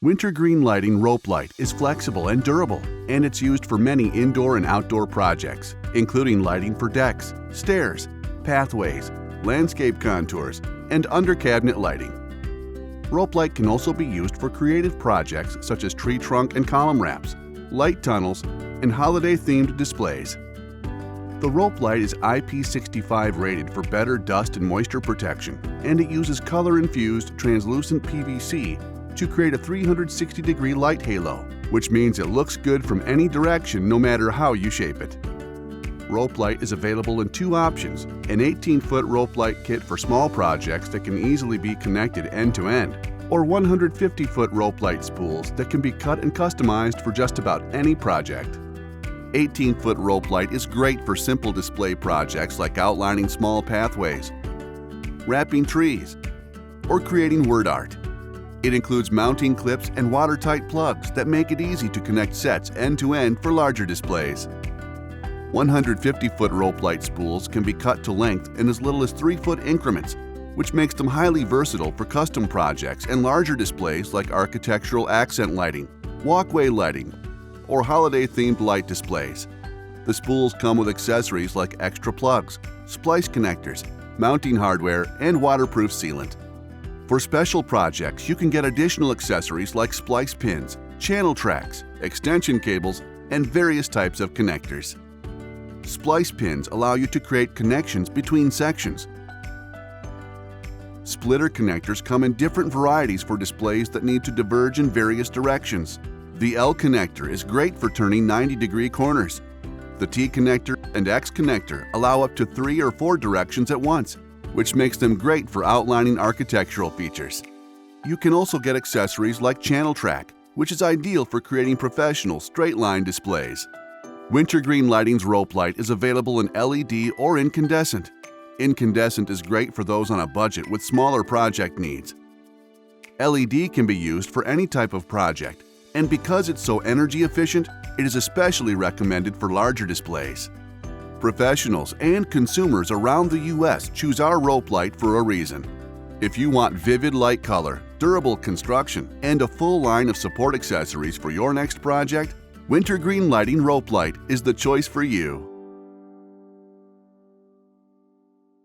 Wintergreen Lighting Rope Light is flexible and durable, and it's used for many indoor and outdoor projects, including lighting for decks, stairs, pathways, landscape contours, and under-cabinet lighting. Rope light can also be used for creative projects such as tree trunk and column wraps, light tunnels, and holiday-themed displays. The rope light is IP65 rated for better dust and moisture protection, and it uses color-infused translucent PVC to create a 360-degree light halo, which means it looks good from any direction no matter how you shape it. Rope light is available in two options: an 18-foot rope light kit for small projects that can easily be connected end-to-end, or 150-foot rope light spools that can be cut and customized for just about any project. 18-foot rope light is great for simple display projects like outlining small pathways, wrapping trees, or creating word art. It includes mounting clips and watertight plugs that make it easy to connect sets end-to-end for larger displays. 150-foot rope light spools can be cut to length in as little as 3-foot increments, which makes them highly versatile for custom projects and larger displays like architectural accent lighting, walkway lighting, or holiday-themed light displays. The spools come with accessories like extra plugs, splice connectors, mounting hardware, and waterproof sealant. For special projects, you can get additional accessories like splice pins, channel tracks, extension cables, and various types of connectors. Splice pins allow you to create connections between sections. Splitter connectors come in different varieties for displays that need to diverge in various directions. The L connector is great for turning 90-degree corners. The T connector and X connector allow up to 3 or 4 directions at once, which makes them great for outlining architectural features. You can also get accessories like channel track, which is ideal for creating professional straight-line displays. Wintergreen Lighting's rope light is available in LED or incandescent. Incandescent is great for those on a budget with smaller project needs. LED can be used for any type of project, and because it's so energy efficient, it is especially recommended for larger displays. Professionals and consumers around the U.S. choose our rope light for a reason. If you want vivid light color, durable construction, and a full line of support accessories for your next project, Wintergreen Lighting Rope Light is the choice for you.